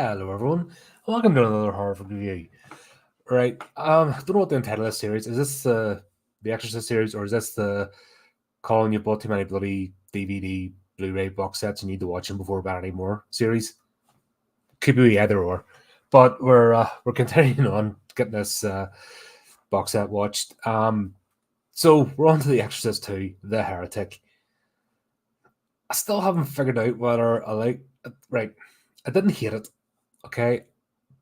Hello, everyone. Welcome to another horrific review. Right, I don't know what the entitle of this series is. This the Exorcist series, or is this the Colin, you bought too many bloody DVD, Blu-ray box sets? You need to watch them before bed anymore series. Could be either or, but we're continuing on getting this box set watched. So we're on to the Exorcist 2, The Heretic. I still haven't figured out whether I like it. Right, I didn't hate it, okay,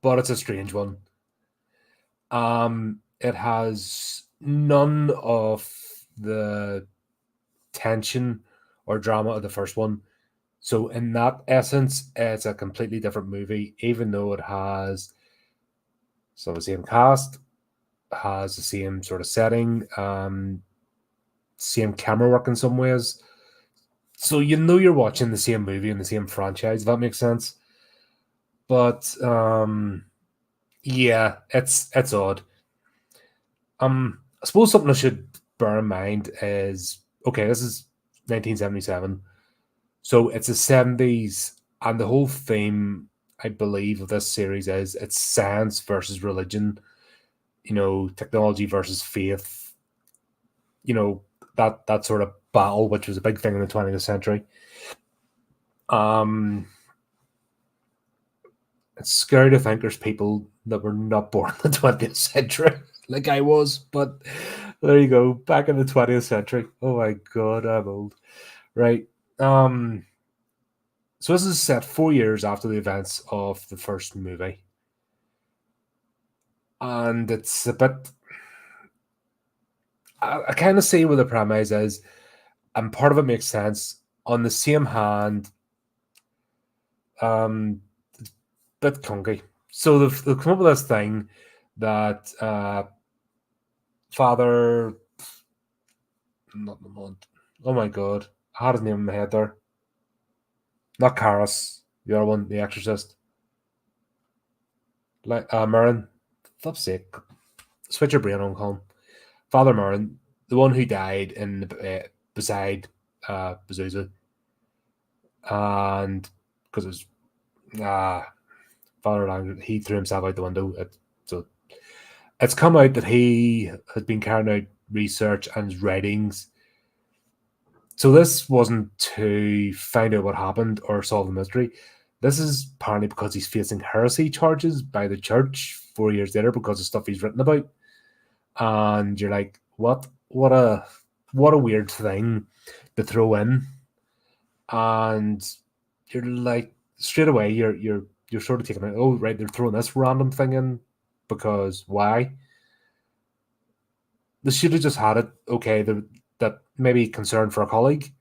but it's a strange one. It has none of the tension or drama of the first one. So in that essence, it's a completely different movie, even though it has some of the same cast, has the same sort of setting, same camera work in some ways. So you know you're watching the same movie in the same franchise, if that makes sense. But yeah, it's odd. I suppose something I should bear in mind is okay, this is 1977, so it's the 70s, and the whole theme, I believe, of this series is it's science versus religion, technology versus faith, that sort of battle, which was a big thing in the 20th century. Um, it's scary to think there's people that were not born in the 20th century, like I was, but there you go, back in the 20th century. Oh my god, I'm old. Right. Um, so this is set 4 years after the events of the first movie. And it's a bit I kind of see where the premise is, and part of it makes sense. On the same hand, it's a bit clunky. So they've come up with this thing that Father, not the month. Oh my god, I had his name in my head there. Not Karas, the other one, the Exorcist. Like Merrin. Flip's sake, switch your brain on, Colin. Father Merrin, the one who died in beside Bazooza, and because it was Father Lang, he threw himself out the window. So it's come out that he has been carrying out research and his writings. So this wasn't to find out what happened or solve the mystery. This is apparently because he's facing heresy charges by the church 4 years later because of stuff he's written about. And you're like, what? What a weird thing to throw in. And you're like, straight away, you're sort of taking it. Oh, right, they're throwing this random thing in because why? They should have just had it. Okay, that maybe concern for a colleague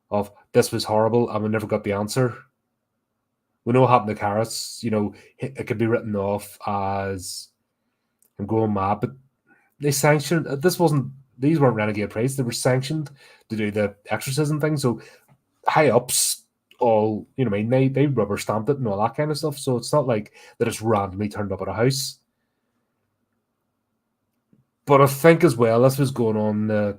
of this was horrible and we never got the answer. We know what happened to Carrots. It could be written off as him going mad, but they sanctioned this wasn't these weren't renegade priests. They were sanctioned to do the exorcism thing. So high ups all what I mean, they rubber stamped it and all that kind of stuff. So it's not like that it's randomly turned up at a house. But I think as well, this was going on a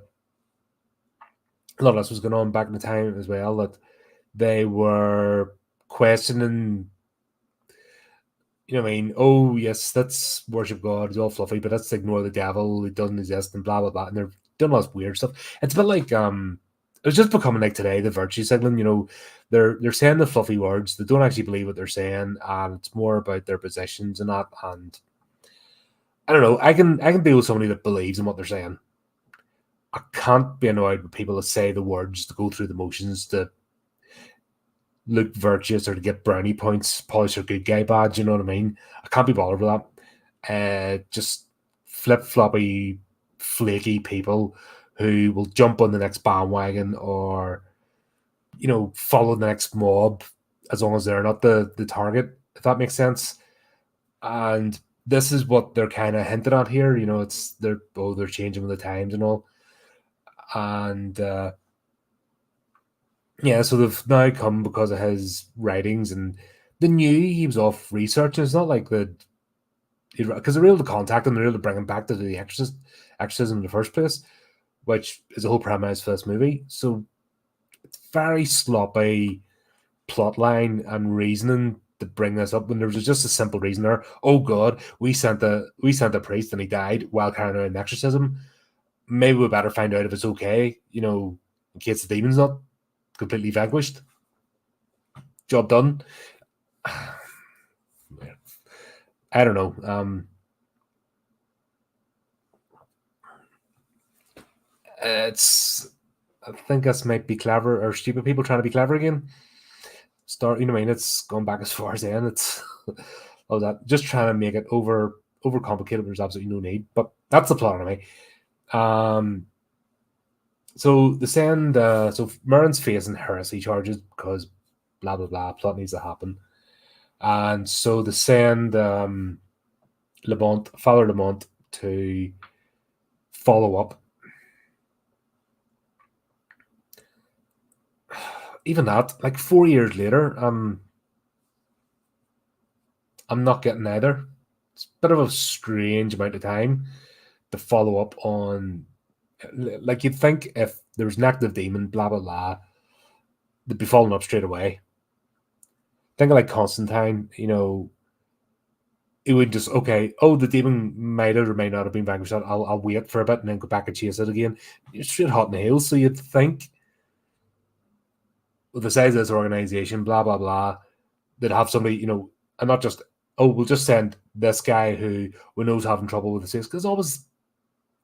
lot of this was going on back in the time as well, that they were questioning, what I mean, oh yes, that's worship God, it's all fluffy, but let's ignore the devil, he doesn't exist, and blah blah blah. And they're doing all this weird stuff. It's a bit like it's just becoming like today, the virtue signaling, they're saying the fluffy words, they don't actually believe what they're saying, and it's more about their positions and that. And I don't know, I can deal with somebody that believes in what they're saying. I can't be annoyed with people that say the words to go through the motions to look virtuous or to get brownie points, polish their good guy badge. You know what I mean? I can't be bothered with that. Just flip floppy, flaky people who will jump on the next bandwagon or follow the next mob as long as they're not the target. If that makes sense. And this is what they're kind of hinting at here. It's they're changing with the times and all. And yeah, so they've now come because of his writings, and they knew he was off research. It's not like because they're able to contact him, they're able to bring him back to the exorcism in the first place, which is the whole premise for this movie. So it's very sloppy plot line and reasoning to bring this up when there was just a simple reason there. Oh God, we sent a priest and he died while carrying out an exorcism. Maybe we better find out if it's okay, in case the demon's not completely vanquished. Job done. I don't know. I think this might be clever or stupid people trying to be clever again. It's going back as far as then. It's all that, just trying to make it over complicated. There's absolutely no need, but that's the plot anyway. So they send so Merrin's facing heresy charges because blah blah blah, plot needs to happen, and so they send Father Lamont to follow up. Even that, like 4 years later, I'm not getting either. It's a bit of a strange amount of time to follow up on. Like, you'd think if there was an active demon, blah blah blah, they'd be following up straight away. Think of like Constantine, it would just, okay, oh, the demon might or might not have been vanquished. I'll wait for a bit and then go back and chase it again. It's straight hot in the heels. So you'd think, with the size of this organization, blah blah blah, they'd have somebody, and not just, oh, we'll just send this guy who we know's having trouble with the six, because always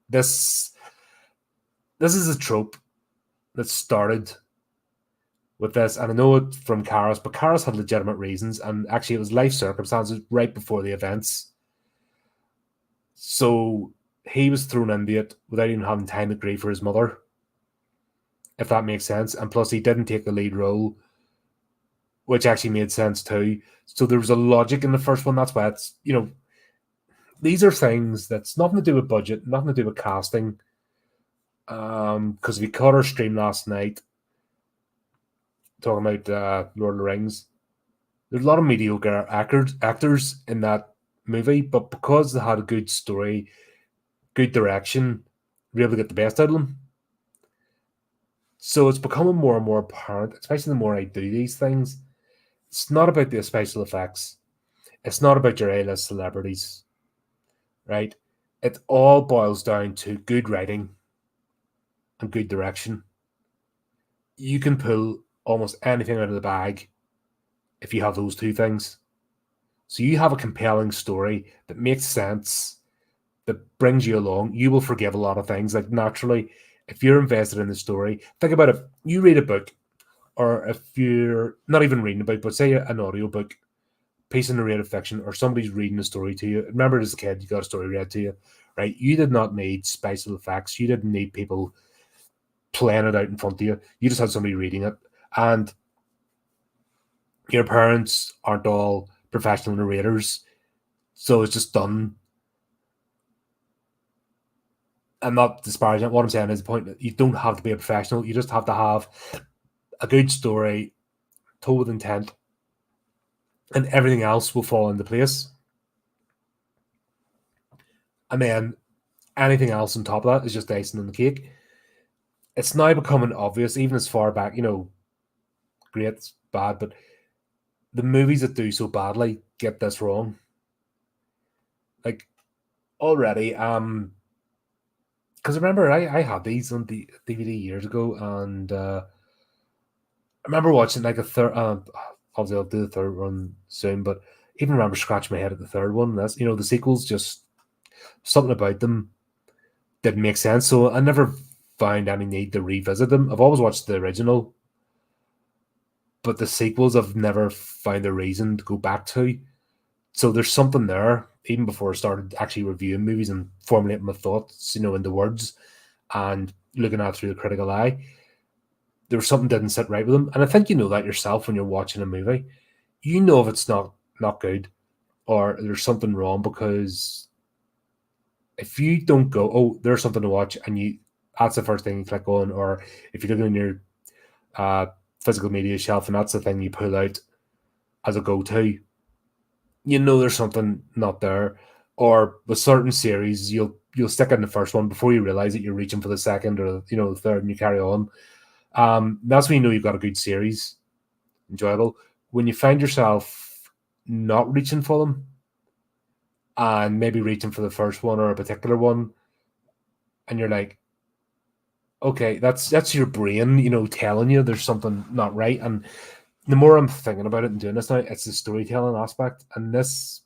this is a trope that started with this, and I know it from Karras, but Karras had legitimate reasons, and actually it was life circumstances right before the events. So he was thrown into it without even having time to grieve for his mother, if that makes sense. And plus, he didn't take the lead role, which actually made sense too. So there was a logic in the first one. That's why it's, these are things that's nothing to do with budget, nothing to do with casting. Because we caught our stream last night talking about Lord of the Rings. There's a lot of mediocre actors in that movie, but because they had a good story, good direction, we were able to get the best out of them. So it's becoming more and more apparent, especially the more I do these things. It's not about the special effects. It's not about your A-list celebrities, right? It all boils down to good writing and good direction. You can pull almost anything out of the bag if you have those two things. So you have a compelling story that makes sense, that brings you along. You will forgive a lot of things. Like, naturally, if you're invested in the story, think about it. You read a book, or if you're not even reading a book, but say an audiobook, piece of narrative fiction, or somebody's reading a story to you. Remember, as a kid, you got a story read to you, right? You did not need special effects. You didn't need people playing it out in front of you. You just had somebody reading it. And your parents aren't all professional narrators, so it's just done. I'm not disparaging. What I'm saying is the point that you don't have to be a professional. You just have to have a good story told with intent, and everything else will fall into place. And then anything else on top of that is just icing on the cake. It's now becoming obvious, even as far back, great, it's bad, but the movies that do so badly get this wrong. Like, already, because remember, I had these on the DVD years ago, and I remember watching like a third. Obviously, I'll do the third one soon, but even remember scratching my head at the third one. That's, the sequels, just something about them didn't make sense. So I never found any need to revisit them. I've always watched the original, but the sequels I've never found a reason to go back to. So there's something there, even before I started actually reviewing movies and formulating my thoughts, into words and looking at it through the critical eye. There was something didn't sit right with them. And I think you know that yourself when you're watching a movie. You know if it's not good or there's something wrong, because if you don't go, oh, there's something to watch, and that's the first thing you click on, or if you're looking in your physical media shelf and that's the thing you pull out as a go-to, there's something not there. Or with certain series, you'll stick in the first one before you realize that you're reaching for the second or the third, and you carry on. That's when you know you've got a good series, enjoyable. When you find yourself not reaching for them, and maybe reaching for the first one or a particular one, and you're like, okay, that's your brain, telling you there's something not right. And the more I'm thinking about it and doing this now, it's the storytelling aspect, and this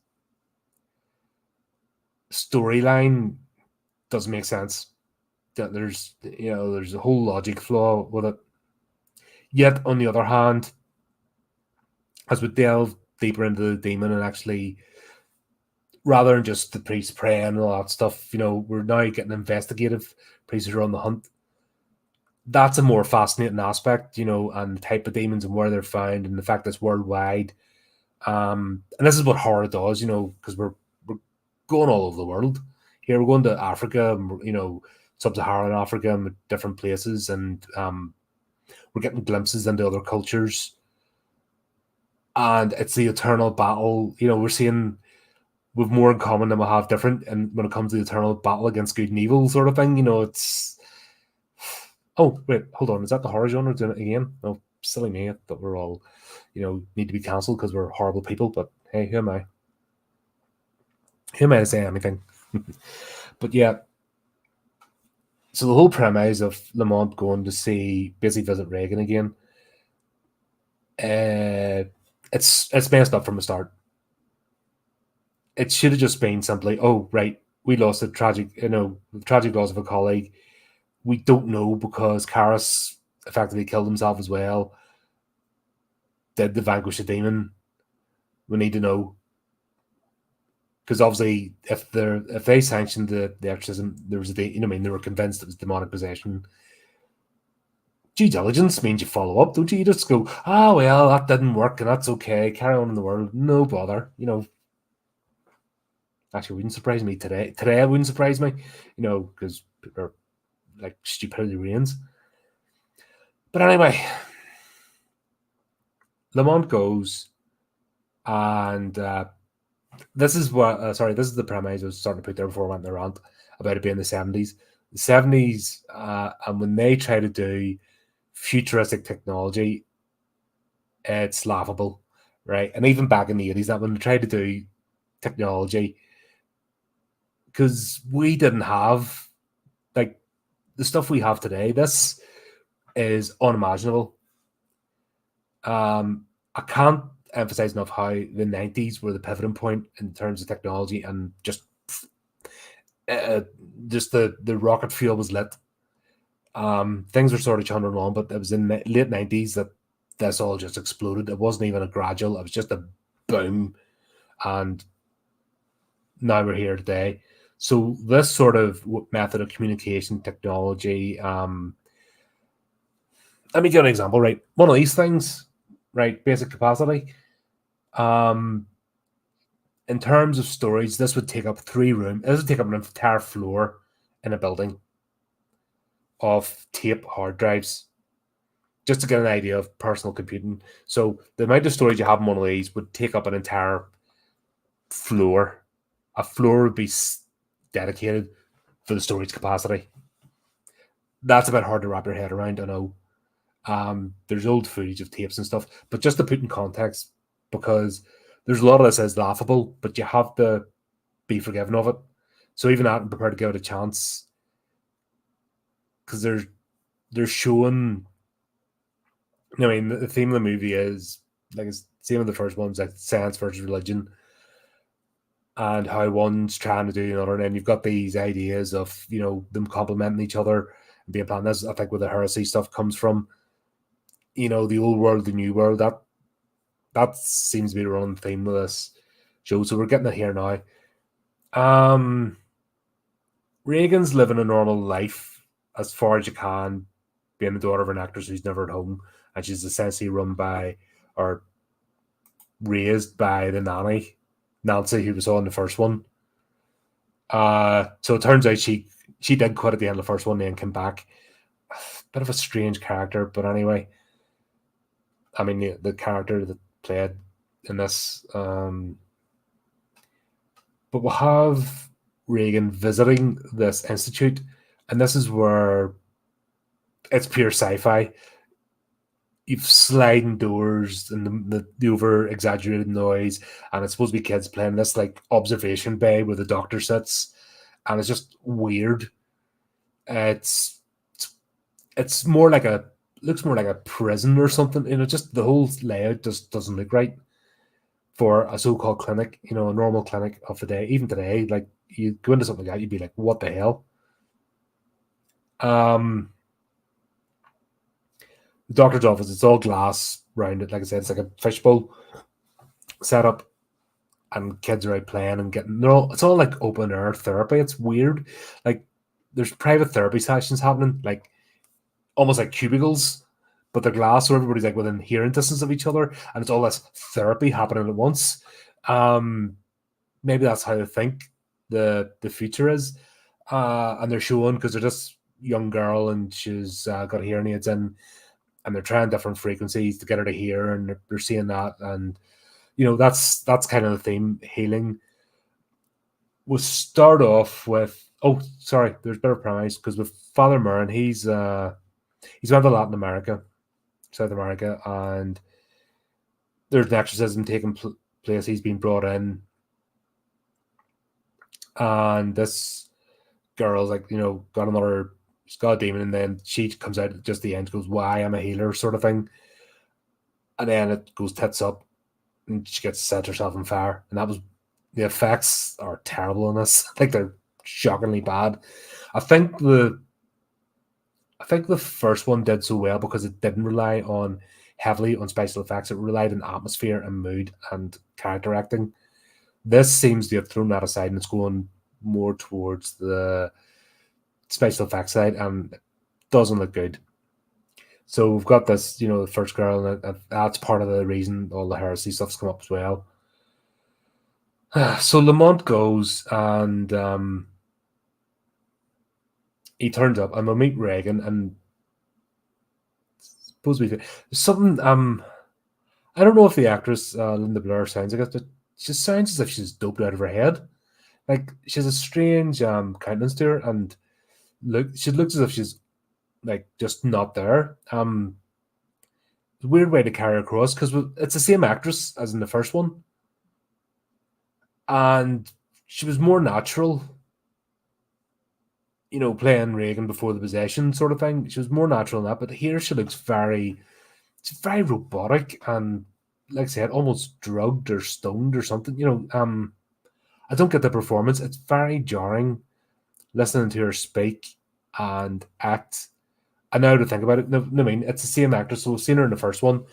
storyline doesn't make sense. That there's a whole logic flaw with it. Yet on the other hand, as we delve deeper into the demon and actually, rather than just the priest praying and all that stuff, we're now getting investigative priests who are on the hunt. That's a more fascinating aspect, and the type of demons and where they're found, and the fact that it's worldwide. And this is what horror does, because we're going all over the world. Here we're going to Africa, sub-Saharan Africa, and different places, and we're getting glimpses into other cultures. And it's the eternal battle. We're seeing we've more in common than we have different, and when it comes to the eternal battle against good and evil sort of thing, it's. Oh, wait, hold on. Is that the horror genre doing it again? Oh, silly me. I thought we're all, need to be cancelled because we're horrible people. But hey, who am I? Who am I to say anything? But yeah. So the whole premise of Lamont going to basically visit Reagan again, it's messed up from the start. It should have just been simply, oh, right, we lost the tragic loss of a colleague. We don't know because Karras effectively killed himself as well. Did they vanquish the demon? We need to know. Because obviously, if they sanctioned the exorcism, there was they were convinced it was demonic possession. Due diligence means you follow up, don't you? You just go, well, that didn't work, and that's okay. Carry on in the world, no bother. Actually, it wouldn't surprise me today. Today, it wouldn't surprise me, because people are like stupidity reigns. But anyway, Lamont goes, and this is the premise I was starting to put there before I went in the rant about it being the 70s. The 70s, and when they try to do futuristic technology, it's laughable, right? And even back in the 80s, that when they tried to do technology, because we didn't have like the stuff we have today, this is unimaginable. I can't emphasize enough how the 90s were the pivoting point in terms of technology, and just the rocket fuel was lit. Things were sort of chugging on, but it was in the late 90s that this all just exploded. It wasn't even a gradual, it was just a boom. And now we're here today. So this sort of method of communication technology, let me give an example, right? One of these things, right? Basic capacity. In terms of storage, this would take up 3 rooms. This would take up an entire floor in a building of tape hard drives, just to get an idea of personal computing. So the amount of storage you have in one of these would take up an entire floor. A floor would be dedicated for the storage capacity. That's a bit hard to wrap your head around, I know. There's old footage of tapes and stuff, but just to put in context, because there's a lot of this is laughable, but you have to be forgiven of it. So even that, I'm prepared to give it a chance, because they're showing. The theme of the movie is like it's the same of the first one, like science versus religion, and how one's trying to do another, and then you've got these ideas of them complementing each other and being planned. This, I think, where the heresy stuff comes from. The old world, the new world. That seems to be the running theme with this show. So we're getting it here now. Reagan's living a normal life as far as you can, being the daughter of an actress who's never at home, and she's essentially run by or raised by the nanny, Nancy, who was on the first one. So it turns out she did quit at the end of the first one, then came back. Bit of a strange character, but anyway. I mean, the character that played in this. But we'll have Reagan visiting this institute, and this is where it's pure sci-fi. you've sliding doors and the over exaggerated noise, and it's supposed to be kids playing this like observation bay where the doctor sits, and it's just weird. It's it's more like a looks more like a prison or something. Just the whole layout just doesn't look right for a so-called clinic. A normal clinic of the day. Even today, like you go into something like that, you'd be like, "What the hell?" Um, the doctor's office, it's all glass round it. Like I said, it's like a fishbowl setup, and kids are out playing and getting. It's all like open air therapy. It's weird. Like there's private therapy sessions happening, like almost like cubicles, but they're glass, so everybody's like within hearing distance of each other, and it's all this therapy happening at once. Maybe that's how they think the future is, and they're showing because they're just young girl and she's got hearing aids in, and they're trying different frequencies to get her to hear, and they're seeing that, and that's kind of the theme. Healing. We'll start off with sorry, there's better premise because with Father Murren, he's gone to Latin America, South America, and there's an exorcism taking place. He's been brought in, and this girl's like, she's got a demon, and then she comes out at just the end, goes, "Why I'm a healer," sort of thing, and then it goes tits up, and she gets set herself on fire, and the effects are terrible in this. I think they're shockingly bad. I think the first one did so well because it didn't rely heavily on special effects. It relied on atmosphere and mood and character acting. This seems to have thrown that aside, and it's going more towards the special effects side, and it doesn't look good. So we've got this, the first girl, and that's part of the reason all the heresy stuff's come up as well. So Lamont goes, and he turns up, and we'll meet Reagan, and suppose we something. I don't know if the actress Linda Blair sounds like it, but she sounds as if she's doped out of her head. Like she has a strange countenance to her, and she looks as if she's like just not there. It's a weird way to carry her across because it's the same actress as in the first one, and she was more natural. Playing Reagan before the possession sort of thing. She was more natural in that, but here she looks it's very robotic and, like I said, almost drugged or stoned or something. I don't get the performance. It's very jarring listening to her speak and act. And now to think about it, I mean, it's the same actress, so we've seen her in the first one.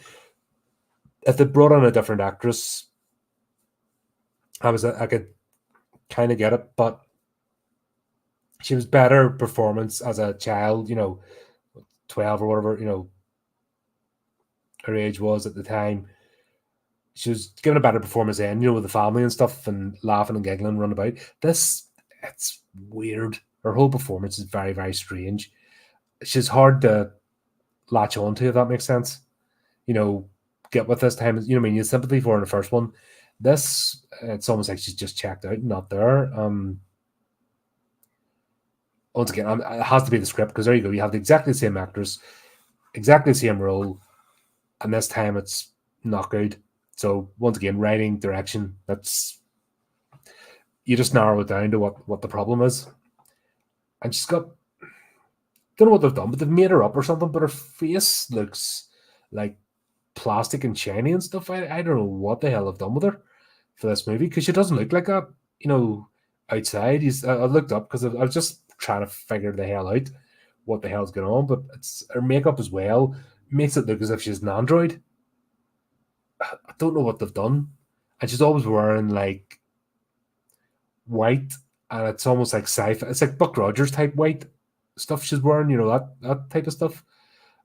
If they brought on a different actress, I could kind of get it, but she was better performance as a child, 12 or whatever, her age was at the time. She was giving a better performance then, with the family and stuff and laughing and giggling, run about. It's weird. Her whole performance is very, very strange. She's hard to latch on to, if that makes sense. Get with this time. I mean, you have sympathy for her in the first one. This, it's almost like she's just checked out, not there. Once again, it has to be the script because there you go. You have exactly the same actress, exactly the same role, and this time it's not good. So once again, writing, direction, you just narrow it down to what the problem is. And she's got, don't know what they've done, but they've made her up or something, but her face looks like plastic and shiny and stuff. I don't know what the hell they've done with her for this movie because she doesn't look like that, outside. I looked up because I was just trying to figure the hell out what the hell's going on, but it's her makeup as well makes it look as if she's an android. I don't know what they've done, and she's always wearing like white, and it's almost like sci-fi. It's like Buck Rogers type white stuff she's wearing, that type of stuff.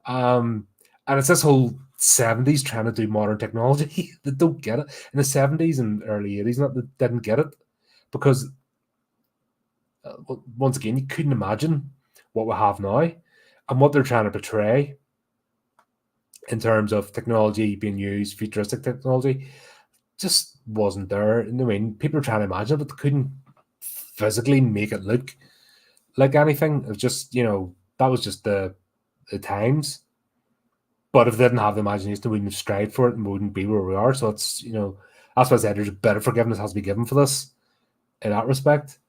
And it's this whole 70s trying to do modern technology. They don't get it. In the 70s and early 80s, they didn't get it because once again, you couldn't imagine what we have now and what they're trying to portray in terms of technology being used, futuristic technology, just wasn't there. I mean, people are trying to imagine it, but they couldn't physically make it look like anything. It was just, that was just the times. But if they didn't have the imagination, we wouldn't have strived for it and we wouldn't be where we are. So it's, that's why I said there's a bit of forgiveness has to be given for this in that respect.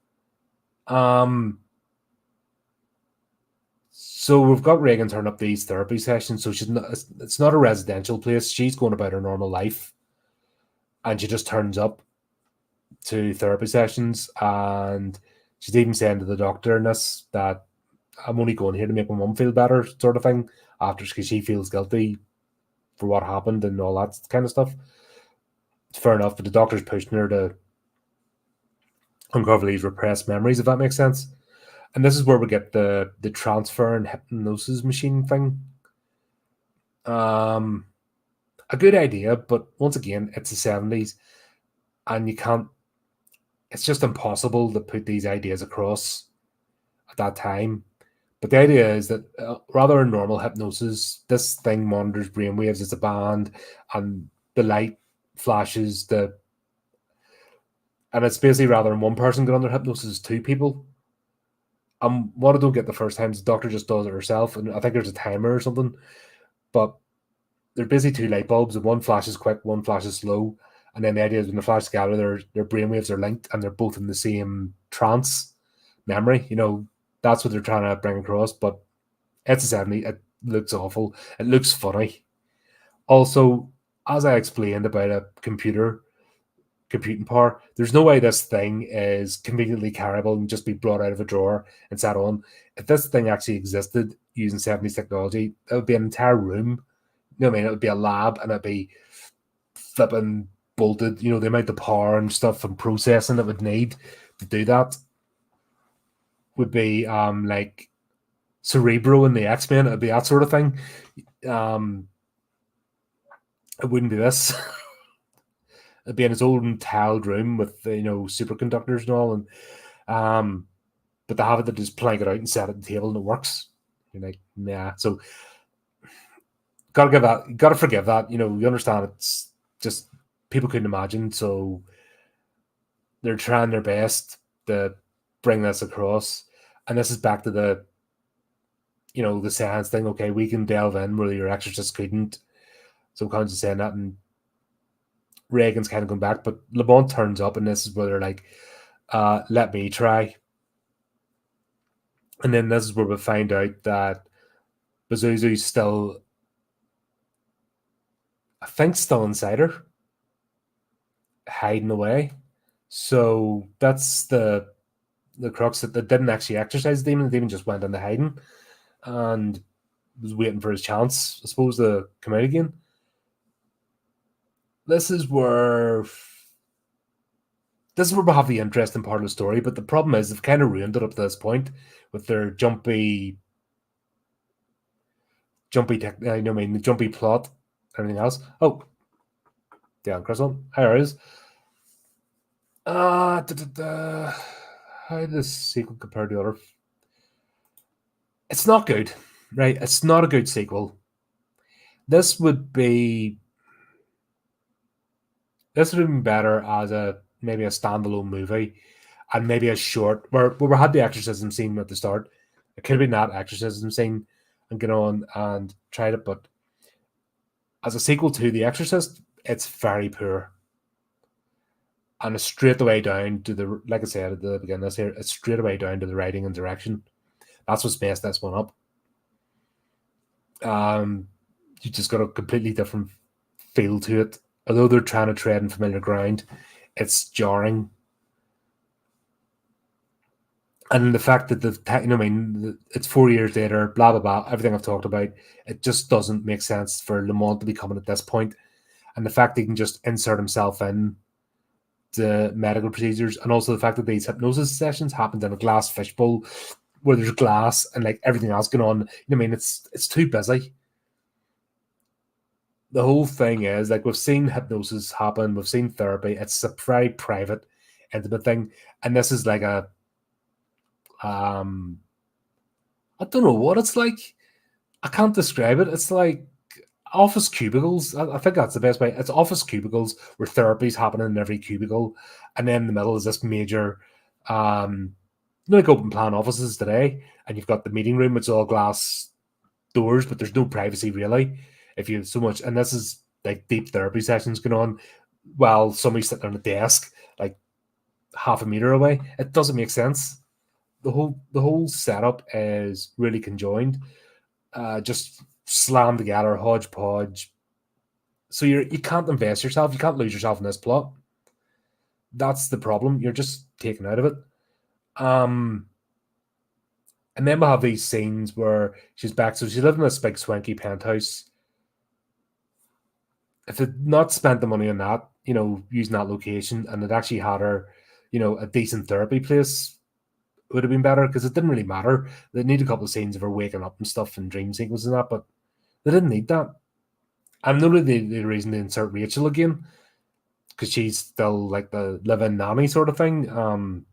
So we've got Reagan turning up these therapy sessions. So it's not a residential place. She's going about her normal life. And she just turns up to therapy sessions. And she's even saying to the doctor in this that I'm only going here to make my mum feel better, sort of thing, after because she feels guilty for what happened and all that kind of stuff. It's fair enough, but the doctor's pushing her to uncover these repressed memories, if that makes sense. And this is where we get the transfer and hypnosis machine thing. A good idea, but once again, it's the 70s, and you can't. It's just impossible to put these ideas across at that time. But the idea is that rather than normal hypnosis, this thing monitors brainwaves as a band, and the light flashes and it's basically rather than one person get under hypnosis, two people. What I don't get the first time is the doctor just does it herself, and I think there's a timer or something. But they're basically two light bulbs, and one flashes quick, one flashes slow. And then the idea is when the flash together, their brainwaves are linked, and they're both in the same trance memory. That's what they're trying to bring across. But it's a 70. It looks awful. It looks funny. Also, as I explained about a computing power, there's no way this thing is conveniently carryable and just be brought out of a drawer and sat on. If this thing actually existed using 70s technology, it would be an entire room. It would be a lab, and it'd be flipping bolted. The amount of power and stuff and processing it would need to do that would be like Cerebro in the X-Men. It'd be that sort of thing. It wouldn't be this. It'd be in its old tiled room with superconductors and all, and but they have it to just plank it out and set it on the table and it works. You're like, nah. So gotta forgive that. You understand it's just people couldn't imagine, so they're trying their best to bring this across. And this is back to the the science thing. Okay, we can delve in where your exorcist couldn't. So Colin's just saying that, and Reagan's kind of going back, but Lamont turns up, and this is where they're like, let me try. And then this is where we find out that Pazuzu's still, I think, still inside her, hiding away. So that's the crux that they didn't actually exercise the demon. The demon just went into hiding and was waiting for his chance, I suppose, to come out again. This is where we have the interesting part of the story, but the problem is they've kind of ruined it up to this point with their jumpy plot, everything else. Oh, Dan Crystal, here it is. How does this sequel compare to the other? It's not good, right? It's not a good sequel. This would have been better as maybe a standalone movie, and maybe a short where we had the exorcism scene at the start. It could have been that exorcism scene and get on and tried it, but as a sequel to The Exorcist, it's very poor. And it's straight away down to like I said at the beginning of this here, it's straight away down to the writing and direction. That's what's messed this one up. You just got a completely different feel to it. Although they're trying to tread in familiar ground, it's jarring. And the fact that it's 4 years later, blah, blah, blah, everything I've talked about, it just doesn't make sense for Lamont to be coming at this point. And the fact that he can just insert himself in the medical procedures, and also the fact that these hypnosis sessions happened in a glass fishbowl where there's glass and like everything else going on. It's too busy. The whole thing is like we've seen hypnosis happen, we've seen therapy. It's a very private, intimate thing, and this is like a I don't know what it's like. I can't describe it. It's like office cubicles. I think that's the best way. It's office cubicles where therapy's happening in every cubicle, and then in the middle is this major, like open plan offices today, and you've got the meeting room. It's all glass doors, but there's no privacy really. if you have so much, and this is like deep therapy sessions going on while somebody's sitting on a desk like half a meter away. It doesn't make sense. The whole setup is really conjoined, just slammed together, hodgepodge. So you can't invest yourself. You can't lose yourself in this plot. That's the problem. You're just taken out of it. And then we'll have these scenes where she's back. So she lived in this big swanky penthouse. If they'd not spent the money on that, using that location, and it actually had her, a decent therapy place, would have been better, because it didn't really matter. They need a couple of scenes of her waking up and stuff and dream sequences and that, but they didn't need that. And not really the reason to insert Rachel again, because she's still like the live-in nanny sort of thing.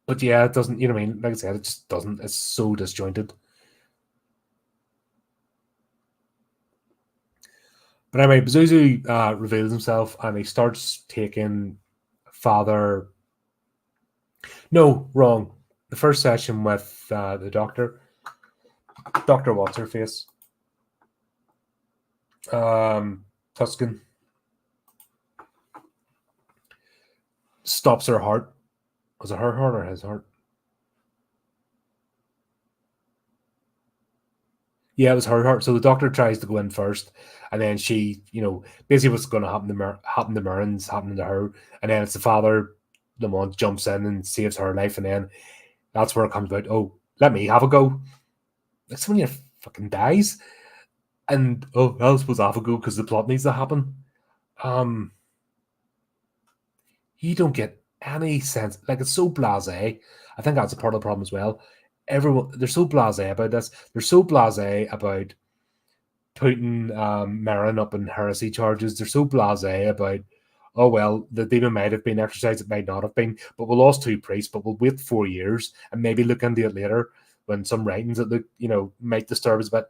But yeah, it doesn't, what I mean? Like I said, it just doesn't. It's so disjointed. But anyway, Pazuzu reveals himself and he starts taking Father. No, wrong. The first session with the doctor. Dr. What's her face? Tuscan. Stops her heart. Was it her heart or his heart? Yeah, it was her heart. So the doctor tries to go in first, and then she, basically what's going to happen to Marin's happening to her, and then it's the father, Lamont jumps in and saves her life, and then that's where it comes about. Oh, let me have a go. Like someone here fucking dies, and I suppose I have a go because the plot needs to happen. You don't get any sense. Like, it's so blasé. I think that's a part of the problem as well. Everyone, they're so blasé about this. They're so blasé about putting Marin up in heresy charges. They're so blasé about, oh well, the demon might have been exorcised, it might not have been, but we lost 2 priests, but we'll wait 4 years and maybe look into it later when some writings that look, might disturb us a bit.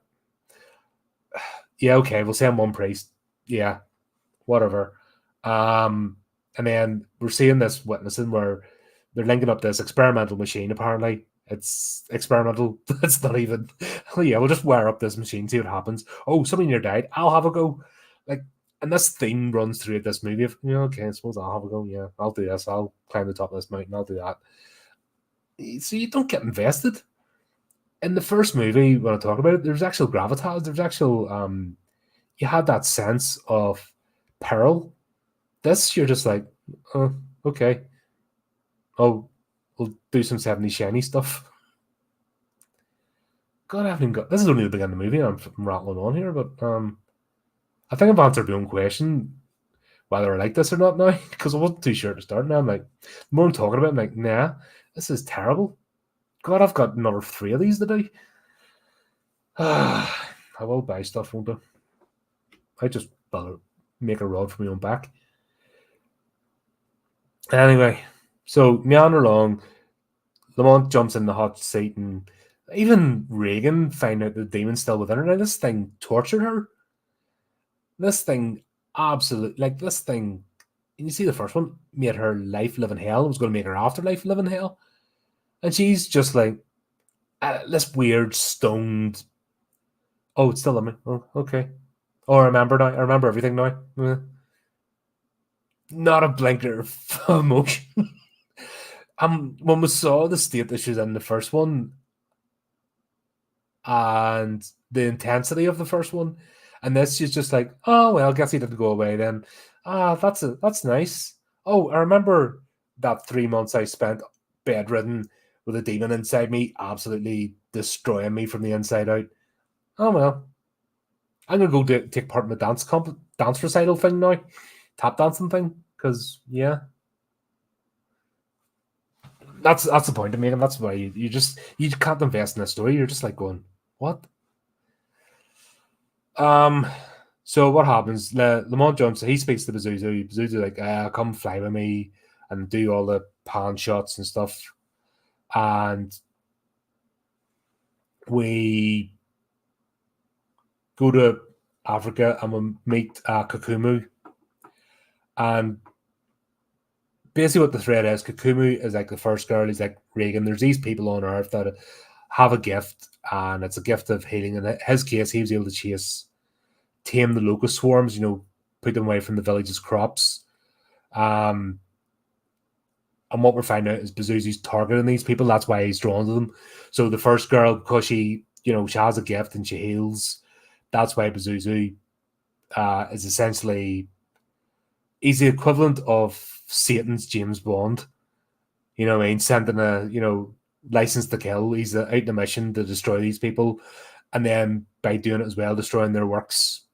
Yeah, okay, we'll send 1 priest. Yeah, whatever. And then we're seeing this witnessing where they're linking up this experimental machine. Apparently, it's experimental. It's not even. Oh yeah, we'll just wire up this machine, see what happens. Oh, somebody near died. I'll have a go. Like, and this theme runs through this movie. Of, okay, I suppose I'll have a go. Yeah, I'll do this. I'll climb the top of this mountain. I'll do that. So you don't get invested. In the first movie, when I talk about it, there's actual gravitas. There's actual. You had that sense of peril. This, you're just like, oh, okay. Oh, we'll do some 70s shiny stuff. God, I haven't even got. This is only the beginning of the movie. I'm rattling on here, but I think I've answered my own question whether I like this or not now, because I wasn't too sure to start. Now I'm like, the more I'm talking about it, I'm like, nah, this is terrible. God, I've got another 3 of these to do. I will buy stuff, won't I? I just make a rod for my own back. Anyway, so meander along. Lamont jumps in the hot seat, and even Reagan find out the demon's still within her. Now, this thing tortured her. This thing, this thing, and you see the first one, made her life live in hell. It was going to make her afterlife live in hell. And she's just like, this weird, stoned, oh, it's still in me. Oh, okay. Oh, I remember now. I remember everything now. Not a blinker of emotion. When we saw the state that she's in the first one and the intensity of the first one, and this she's just like, oh well, guess he didn't go away then. That's nice. Oh, I remember that 3 months I spent bedridden with a demon inside me, absolutely destroying me from the inside out. Oh well, I'm gonna go take part in the dance recital thing now, tap dancing thing, because yeah. That's the point I'm making. That's why you can't invest in a story. You're just like going, what? So what happens? Lamont jumps. He speaks to Pazuzu. Pazuzu like, come fly with me and do all the pan shots and stuff. And we go to Africa and we meet Kakumu. And basically what the thread is, Kakumu is like the first girl. He's like, Reagan, there's these people on Earth that have a gift and it's a gift of healing. In his case, he was able to tame the locust swarms, put them away from the village's crops. And what we're finding out is Pazuzu's targeting these people. That's why he's drawn to them. So the first girl, because she has a gift and she heals, that's why Pazuzu is essentially, he's the equivalent of Satan's James Bond. You know what I mean? Sending a, license to kill. He's out on a mission to destroy these people. And then by doing it as well, destroying their works,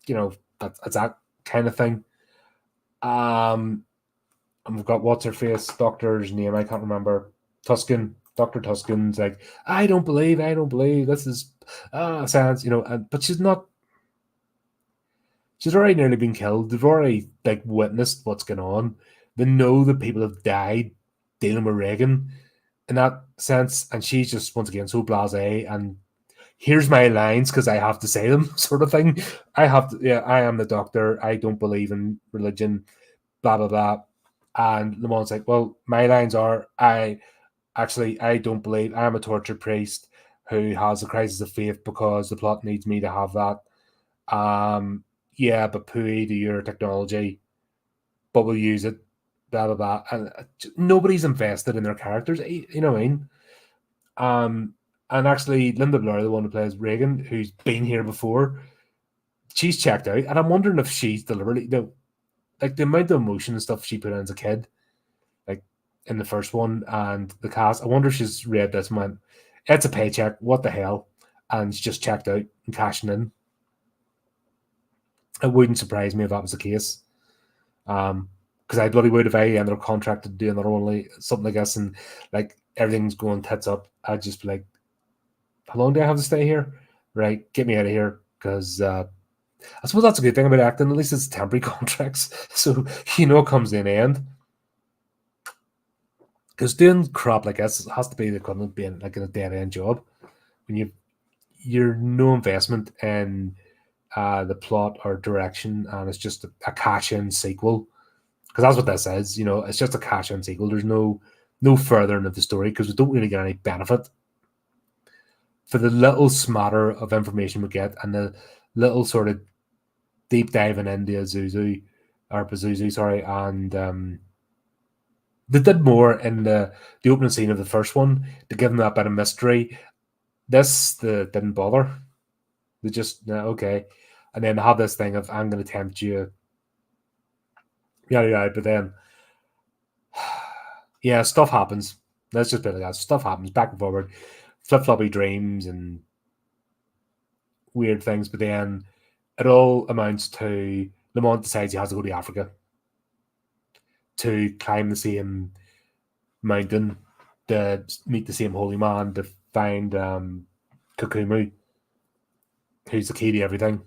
that's that kind of thing. And we've got what's her face, doctor's name, I can't remember. Tuscan. Dr. Tuscan's like, I don't believe, this is science, but she's not. She's already nearly been killed. They've already witnessed what's going on. They know that people have died dealing with Reagan in that sense, and she's just once again so blasé. And here's my lines because I have to say them, sort of thing. I am the doctor. I don't believe in religion. Blah blah blah. And Lamont's like, well, my lines are, I don't believe. I am a tortured priest who has a crisis of faith because the plot needs me to have that. Yeah, but pooey to your technology, but we'll use it. Blah blah blah. And nobody's invested in their characters. You know what I mean? And actually, Linda Blair, the one who plays Reagan, who's been here before, she's checked out, and I'm wondering if she's deliberately, the amount of emotion and stuff she put in as a kid, in the first one, and the cast. I wonder if she's read this and went, it's a paycheck, what the hell? And she just checked out and cashing in. It wouldn't surprise me if that was the case. Because I bloody would if I ended up contracted to do another one, something like this, and everything's going tits up. I'd just be like, how long do I have to stay here? Right, get me out of here. Because I suppose that's a good thing about acting. At least it's temporary contracts, so it comes to an end. Because doing crap like this has to be the equivalent of being in a dead end job when you're no investment in the plot or direction, and it's just a cash in sequel. Because that's what this is. It's just a cash in sequel. There's no furthering of the story because we don't really get any benefit for the little smatter of information we get and the little sort of deep diving into Pazuzu, sorry, and they did more in the opening scene of the first one to give them that bit of mystery. This, they didn't bother. They just, okay. And then they have this thing of, I'm going to tempt you. Yeah, but then, yeah, stuff happens. Let's just put it like that. Stuff happens back and forward. Flip-floppy dreams and weird things. But then it all amounts to Lamont decides he has to go to Africa to climb the same mountain, to meet the same holy man, to find Kukumu, who's the key to everything.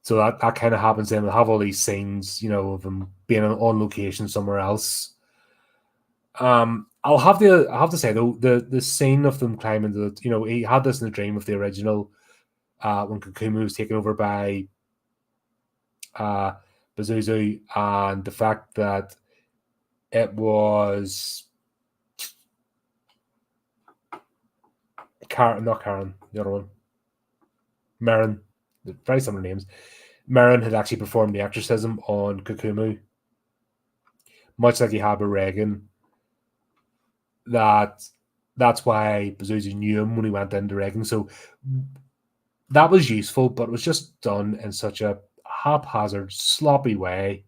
So that kind of happens. Then we'll have all these scenes, of him being on location somewhere else. I'll have to say though, the scene of them climbing he had this in the dream of the original, when Kukumu was taken over by Pazuzu, and the fact that it was not Karen, the other one, Marin, very similar names. Marin had actually performed the exorcism on Kukumu, much like he had with Reagan. That's why Pazuzu knew him when he went into Reagan. So that was useful, but it was just done in such a haphazard, sloppy way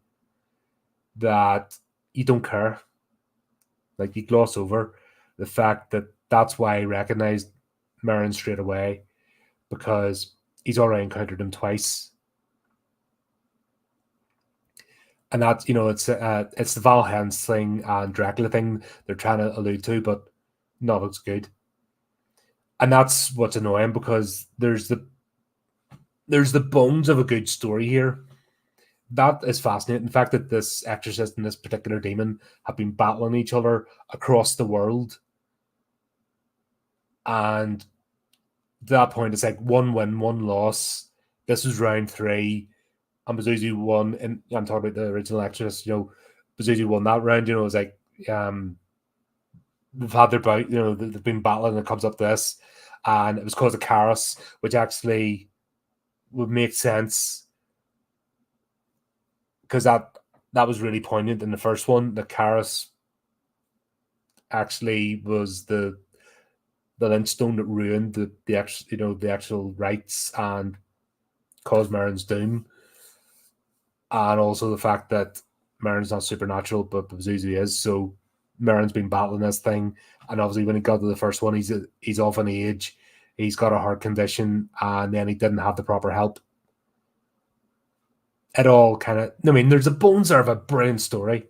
that you don't care. You gloss over the fact that that's why I recognized Marin straight away, because he's already encountered him twice. And that's, it's the Val Helsing and Dracula thing they're trying to allude to, but no, it's good. And that's what's annoying, because there's the bones of a good story here. That is fascinating. The fact that this exorcist and this particular demon have been battling each other across the world. And at that point, it's one win, one loss. This was round 3. And Pazuzu won, and I'm talking about the original Exorcist, Pazuzu won that round, it was they've had their bout, they've been battling, and it comes up to this, and it was caused of Karis, which actually would make sense because that was really poignant in the first one. The Karis actually was the lynchstone that ruined the actual rites and caused Merrin's doom, and also the fact that Merrin's not supernatural, but Pazuzu is. So Merrin's been battling this thing, and obviously when he got to the first one, he's off on age, he's got a heart condition, and then he didn't have the proper help. It all kind of, there's a bones of a brilliant story,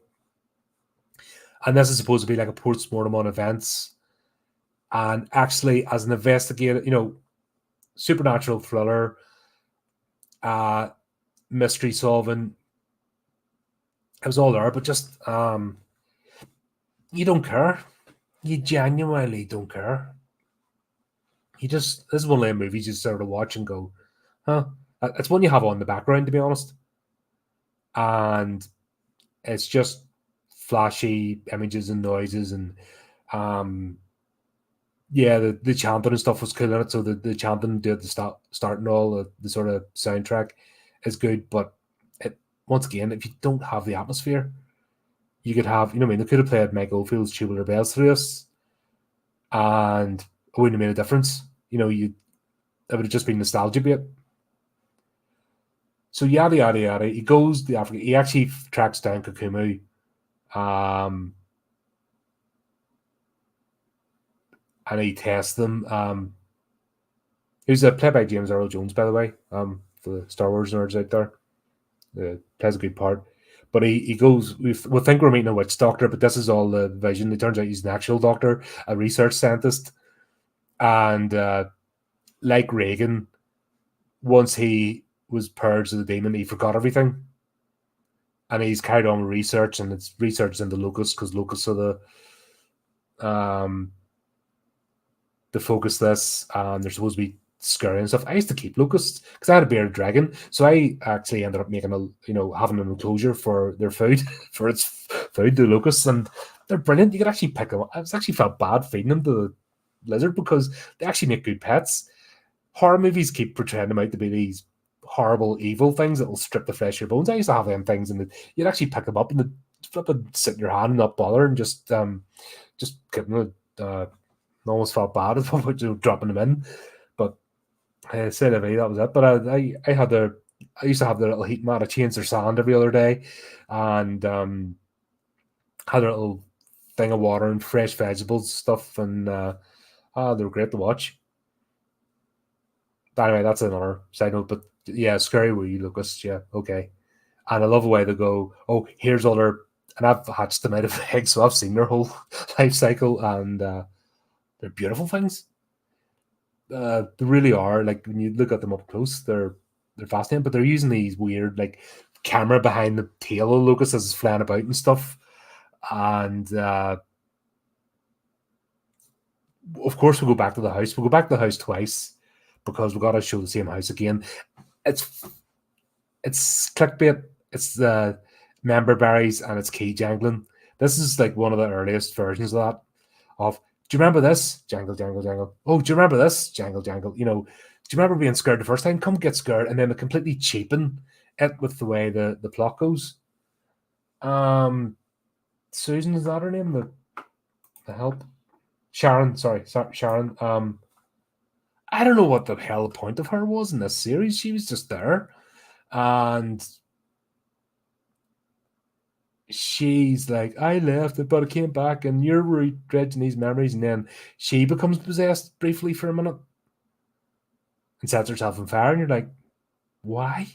and this is supposed to be like a post-mortem on events, and actually as an investigator, supernatural thriller, mystery solving, it was all there, but just you don't care. You genuinely don't care. This is one of the movies you sort of watch and go, huh? It's one you have on the background, to be honest. And it's just flashy images and noises, and the chanting and stuff was cool in it. So the chanting at the start and all the sort of soundtrack is good, but once again, if you don't have the atmosphere, you could have, they could have played Mike Oldfield's Tubular Bells through us, and it wouldn't have made a difference. It would have just been nostalgia bait. So yada yada yada. He goes to Africa. He actually tracks down Kokumu. And he tests them. He was played by James Earl Jones, by the way, for the Star Wars nerds out there. Plays a good part. But he goes, we think we're meeting a witch doctor, but this is all the vision. It turns out he's an actual doctor, a research scientist. And like Reagan, once he was purged of the demon, he forgot everything. And he's carried on with research, and it's research into locusts, because locusts are the focus this, and they're supposed to be scary and stuff. I used to keep locusts because I had a bearded dragon, so I actually ended up making having an enclosure for their food, for its food, the locusts, and they're brilliant. You could actually pick them up. I actually felt bad feeding them to the lizard because they actually make good pets. Horror movies keep portraying them out to be these horrible, evil things that will strip the flesh of your bones. I used to have them things, and you'd actually pick them up and they'd flip and sit in your hand and not bother, and just get them. Almost felt bad about dropping them in, but said that was it. But I used to have the little heat mat. I changed their sand every other day, and had a little thing of water and fresh vegetables stuff, and they were great to watch. But anyway, that's another side note. But yeah, scary wee locusts. Yeah, okay. And I love the way they go. Oh, here's all their, and I've hatched them out of eggs, so I've seen their whole life cycle, and they're beautiful things. They really are. Like when you look at them up close, they're fascinating. But they're using these weird camera behind the tail of locust as it's flying about and stuff. And of course, we'll go back to the house. We'll go back to the house twice because we've got to show the same house again. It's clickbait. It's the member berries and it's key jangling. This is like one of the earliest versions of that. Do you remember this? Jangle, jangle, jangle. Oh, do you remember this? Jangle, jangle. Do you remember being scared the first time? Come get scared, and then they completely cheapen it with the way the plot goes. Susan, is that her name? The help? Sharon, sorry, Sharon. I don't know what the hell the point of her was in this series. She was just there, and she's like, I left it, but I came back, and you're redredging these memories, and then she becomes possessed briefly for a minute and sets herself on fire, and you're like, why?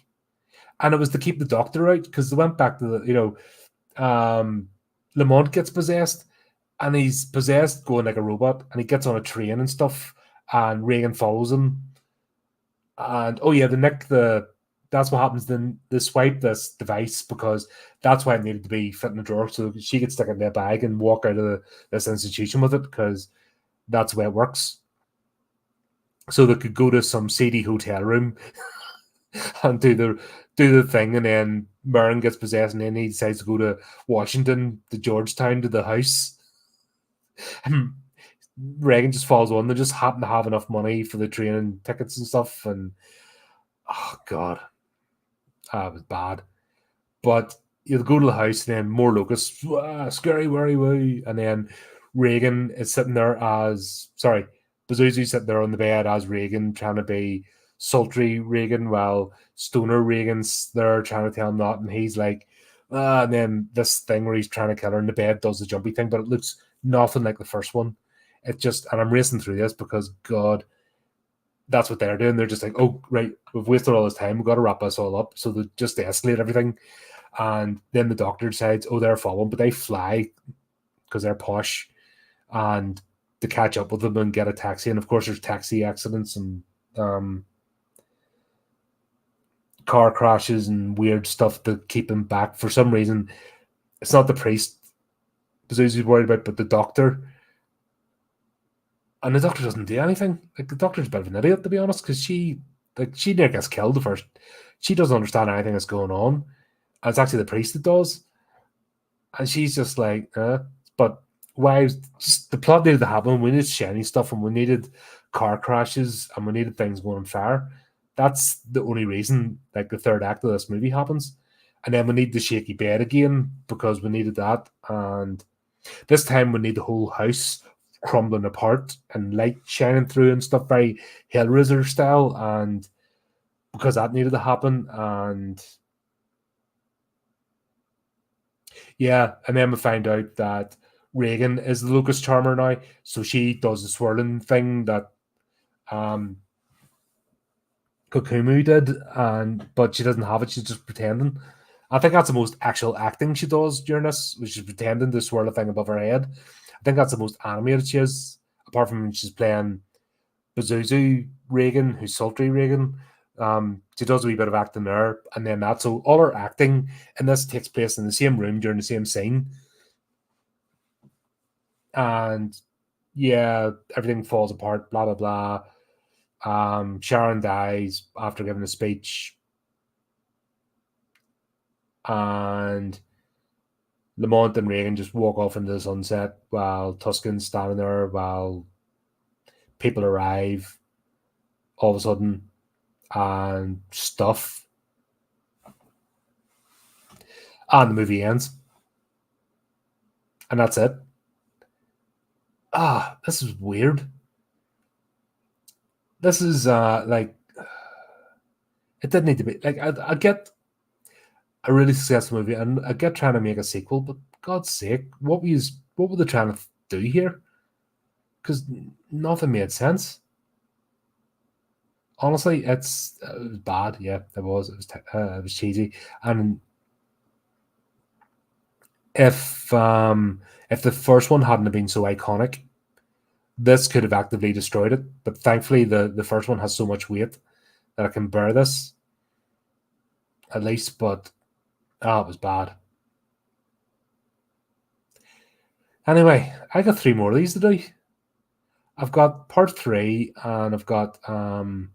And it was to keep the doctor out, because they went back to the, Lamont gets possessed, and he's possessed going like a robot, and he gets on a train and stuff, and Reagan follows him. And oh yeah, that's what happens. Then they swipe this device because that's why it needed to be fit in the drawer, so she could stick it in their bag and walk out of this institution with it, because that's the way it works. So they could go to some seedy hotel room and do the thing, and then Merrin gets possessed, and then he decides to go to Washington, to Georgetown, to the house. Reagan just falls on. They just happen to have enough money for the training tickets and stuff. And oh god, it was bad. But you'll go to the house, and then more locusts, scary, worry, woo. And then Reagan is sitting there as, sorry, Pazuzu sitting there on the bed as Reagan, trying to be sultry Reagan, while Stoner Reagan's there trying to tell him that. And he's like, and then this thing where he's trying to kill her in the bed does the jumpy thing, but it looks nothing like the first one. It just, and I'm racing through this because, God, that's what they're doing. They're just like, oh, right, we've wasted all this time. We've got to wrap this all up. So they just escalate everything. And then the doctor decides, oh, they're following, but they fly because they're posh, and to catch up with them and get a taxi. And of course, there's taxi accidents and car crashes and weird stuff to keep him back. For some reason, it's not the priest Pazuzu's worried about, but the doctor. And the doctor doesn't do anything. Like, the doctor's a bit of an idiot, to be honest, because she nearly gets killed the first. She doesn't understand anything that's going on. And it's actually the priest that does. And she's just like, but why? Just the plot needed to happen. We needed shiny stuff, and we needed car crashes, and we needed things going fire. That's the only reason, like, the third act of this movie happens. And then we need the shaky bed again because we needed that. And this time we need the whole house crumbling apart and light shining through and stuff, very Hellraiser style. And because that needed to happen. And yeah, and then we find out that Reagan is the locust charmer now. So she does the swirling thing that Kokumu did, but she doesn't have it. She's just pretending. I think that's the most actual acting she does during this, which is pretending to swirl a thing above her head. I think that's the most animated she is, apart from when she's playing Pazuzu Reagan, who's sultry Reagan. She does a wee bit of acting there, and then that. So all her acting in this takes place in the same room during the same scene. And yeah, everything falls apart, blah, blah, blah. Sharon dies after giving a speech. And Lamont and Reagan just walk off into the sunset while Tuscan's standing there while people arrive all of a sudden and stuff. And the movie ends. And that's it. This is weird. This is like, it didn't need to be. Like, I get a really successful movie, and I get trying to make a sequel, but God's sake, what were they trying to do here? Because nothing made sense. Honestly, it was bad. Yeah, it was. It was cheesy. And if the first one hadn't been so iconic, this could have actively destroyed it. But thankfully, the first one has so much weight that I can bear this, at least. But it was bad. Anyway, I got 3 more of these to do. I've got part 3, and I've got the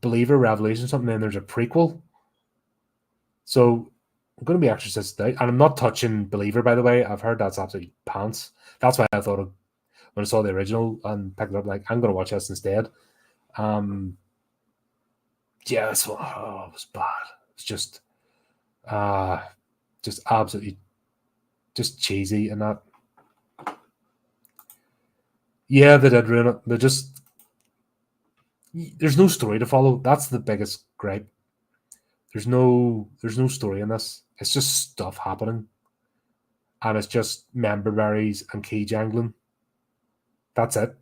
Believer Revelation something, and there's a prequel. So I'm going to be Exorcist today, and I'm not touching Believer, by the way. I've heard that's absolutely pants. That's why I thought of, when I saw the original and picked it up, like, I'm going to watch this instead. Yeah, this one, it was bad. It's just absolutely just cheesy and that. Yeah, they did ruin it. There's no story to follow. That's the biggest gripe. There's no story in this. It's just stuff happening. And it's just member berries and key jangling. That's it.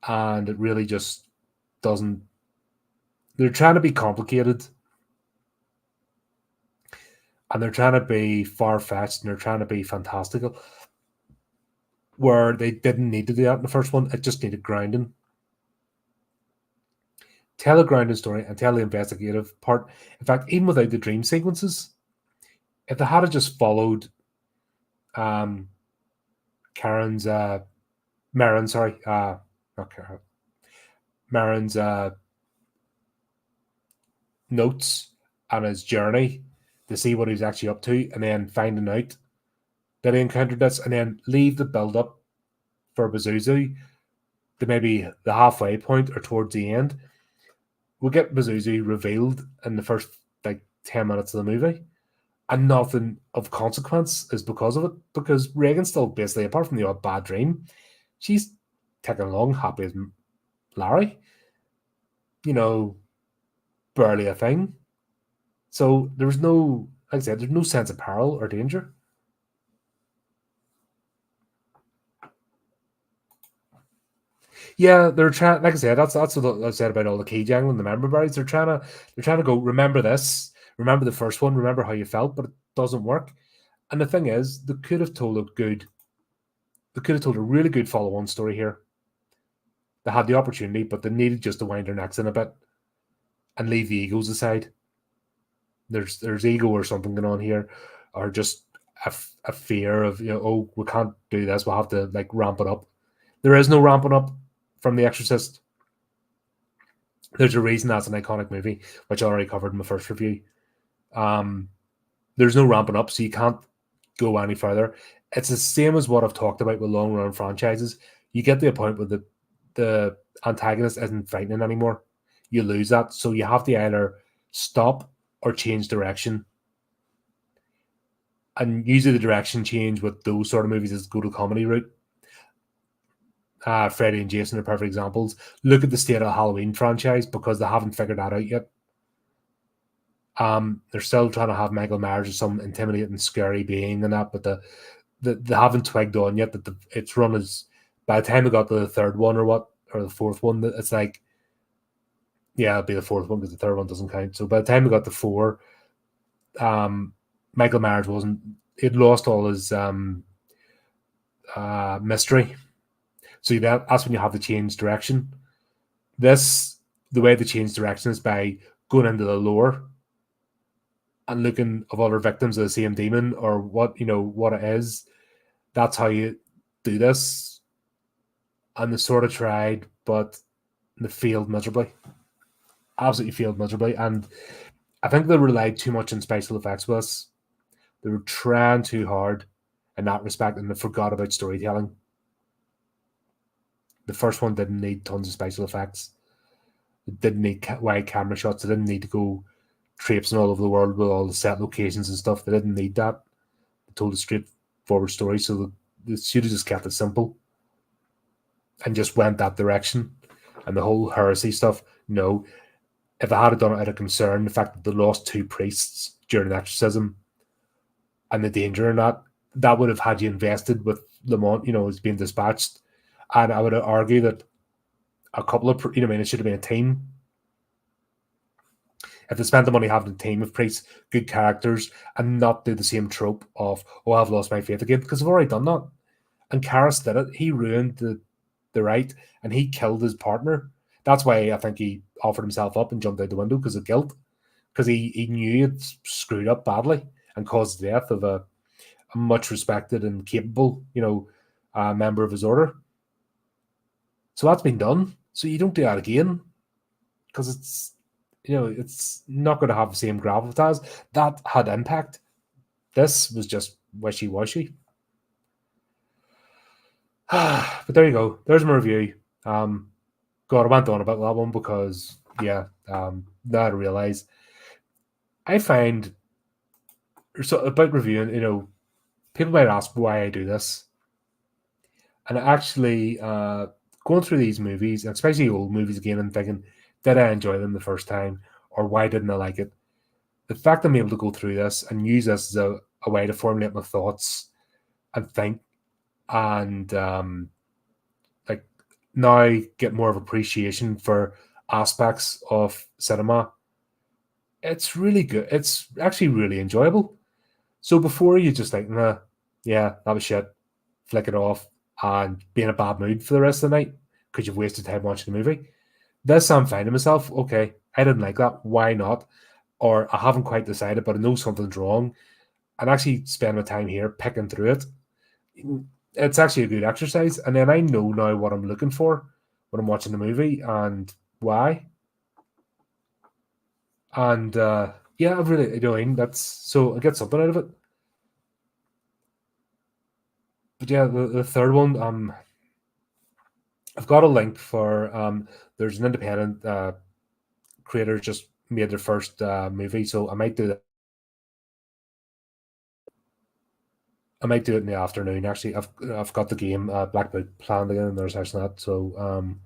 And it really just doesn't. They're trying to be complicated. And they're trying to be far-fetched, and they're trying to be fantastical. Where they didn't need to do that in the first one. It just needed grounding. Tell a grounding story and tell the investigative part. In fact, even without the dream sequences, if they had just followed Karen's Marin's, sorry, not Karen, Marin's notes and his journey to see what he's actually up to, and then finding out that he encountered this, and then leave the build up for Pazuzu to maybe the halfway point or towards the end. We'll get Pazuzu revealed in the first like 10 minutes of the movie, and nothing of consequence is because of it. Because Reagan's still basically, apart from the odd bad dream, she's ticking along happy as Larry. Barely a thing. So there was no, like I said, there's no sense of peril or danger. Yeah, they're trying. Like I said, that's what I said about all the key jangling, the memory berries. They're trying to go. Remember this. Remember the first one. Remember how you felt, but it doesn't work. And the thing is, they could have told a good. They could have told a really good follow-on story here. They had the opportunity, but they needed just to wind their necks in a bit and leave the egos aside. There's ego or something going on here, or just a fear of oh, we can't do this. We'll have to like ramp it up. There is no ramping up from The Exorcist. There's a reason that's an iconic movie, which I already covered in my first review. There's no ramping up, so you can't go any further. It's the same as what I've talked about with long run franchises. You get to a point where the antagonist isn't frightening anymore. You lose that, so you have to either stop or change direction. And usually the direction change with those sort of movies is go to comedy route. Freddy and Jason are perfect examples. Look at the state of the Halloween franchise because they haven't figured that out yet. They're still trying to have Michael Myers as some intimidating, scary being and that, but they haven't twigged on yet that it's run as, by the time they got to the third one or the fourth one, it's like, yeah, it'll be the fourth one because the third one doesn't count. So by the time we got to 4, Michael Myers he'd lost all his mystery. So that's when you have to change direction. The way to change direction is by going into the lore and looking of other victims of the same demon or what it is. That's how you do this. And they sort of tried, but they failed miserably. Absolutely failed miserably. And I think they relied too much on special effects with us. They were trying too hard in that respect, and they forgot about storytelling. The first one didn't need tons of special effects. It didn't need wide camera shots. They didn't need to go traipsing all over the world with all the set locations and stuff. They didn't need that. They told a straightforward story, so they should have just kept it simple and just went that direction. And the whole heresy stuff, no. If I had done it out of concern, the fact that they lost 2 priests during an exorcism and the danger in that would have had you invested with Lamont, as being dispatched. And I would argue that a couple of, it should have been a team. If they spent the money having a team of priests, good characters, and not do the same trope of, oh, I've lost my faith again, because I've already done that. And Karras did it. He ruined the rite, and he killed his partner. That's why I think he offered himself up and jumped out the window because of guilt. Because he knew he'd screwed up badly and caused the death of a much respected and capable, member of his order. So that's been done. So you don't do that again because it's not going to have the same gravitas. That had impact. This was just wishy-washy. But there you go. There's my review. God, I went on about that one because, now I realise I find so about reviewing, people might ask why I do this. And actually, going through these movies, and especially old movies again, and thinking, did I enjoy them the first time, or why didn't I like it? The fact I'm able to go through this and use this as a way to formulate my thoughts and think, and now get more of appreciation for aspects of cinema. It's really good. It's actually really enjoyable. So before you just think, nah, yeah, that was shit, flick it off, and be in a bad mood for the rest of the night because you've wasted time watching the movie. This I'm finding myself, okay, I didn't like that. Why not? Or I haven't quite decided, but I know something's wrong. And actually spend my time here picking through it. It's actually a good exercise. And then I know now what I'm looking for when I'm watching the movie and why. And I really, that's so I get something out of it. but yeah, the third one, I've got a link for there's an independent creator just made their first movie, so I might do that. I might do it in the afternoon. Actually, I've got the game Black Book planned again, and there's actually that. So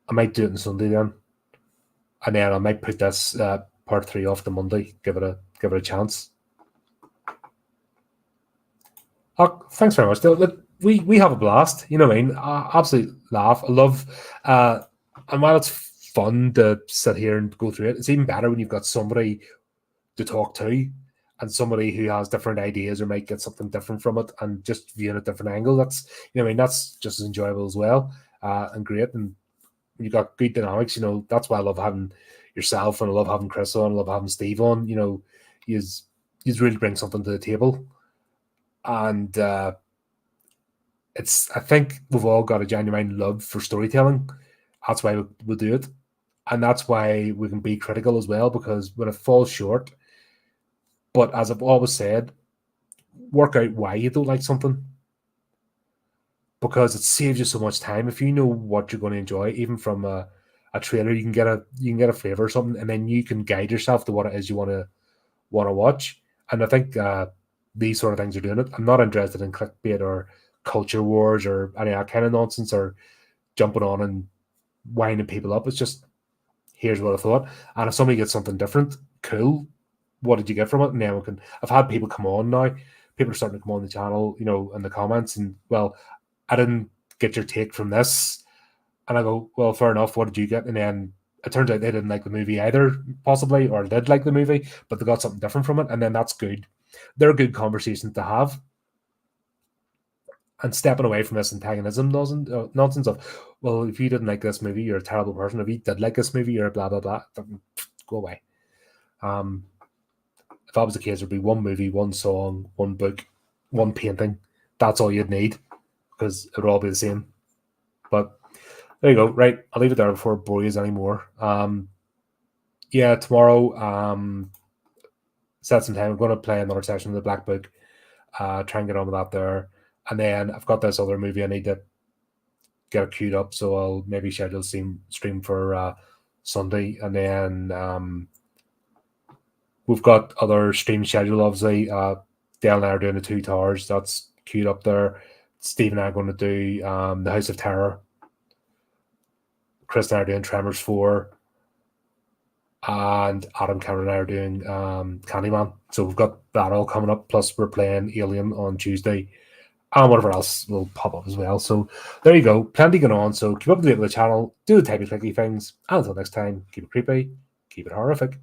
I might do it on Sunday then, and then I might put this part 3 off to Monday. Give it a chance. Oh, thanks very much. We have a blast. You know what I mean? Absolute laugh. I love, and while it's fun to sit here and go through it, it's even better when you've got somebody to talk to and somebody who has different ideas or might get something different from it and just view it at a different angle. That's, you know what I mean? That's just as enjoyable as well, and great. And you've got good dynamics. You know, that's why I love having yourself, and I love having Chris on. I love having Steve on. You know, he's really bring something to the table, and I think we've all got a genuine love for storytelling. That's why we'll do it. And that's why we can be critical as well, because when it falls short, but as I've always said, work out why you don't like something, because it saves you so much time. If you know what you're going to enjoy, even from a trailer, you can get a flavor or something, and then you can guide yourself to what it is you want to watch. And I think these sort of things are doing it. I'm not interested in clickbait or culture wars or any of that kind of nonsense, or jumping on and winding people up. It's just, here's what I thought. And if somebody gets something different, cool. What did you get from it? And then we can. I've had people come on now. People are starting to come on the channel, you know, in the comments, and, well, I didn't get your take from this. And I go, well, fair enough. What did you get? And then it turns out they didn't like the movie either, possibly, or did like the movie, but they got something different from it. And then that's good. They're good conversations to have. And stepping away from this antagonism nonsense of, well, if you didn't like this movie, you're a terrible person. If you did like this movie, you're a blah, blah, blah. Go away. If that was the case, there'd be one movie, one song, one book, one painting. That's all you'd need, because it would all be the same. But there you go. Right, I'll leave it there before I bore you anymore. Yeah, tomorrow, set some time. I'm going to play another session of the Black Book. Try and get on with that there. And then I've got this other movie I need to get it queued up, so I'll maybe schedule stream for Sunday. And then we've got other stream schedule, obviously. Dale and I are doing the Two Towers. That's queued up there. Steve and I are going to do the House of Terror. Chris and I are doing Tremors 4. And Adam Cameron and I are doing Candyman. So we've got that all coming up. Plus we're playing Alien on Tuesday. And whatever else will pop up as well. So there you go. Plenty going on. So keep up to date with the channel. Do the typey clicky things. And until next time, keep it creepy. Keep it horrific.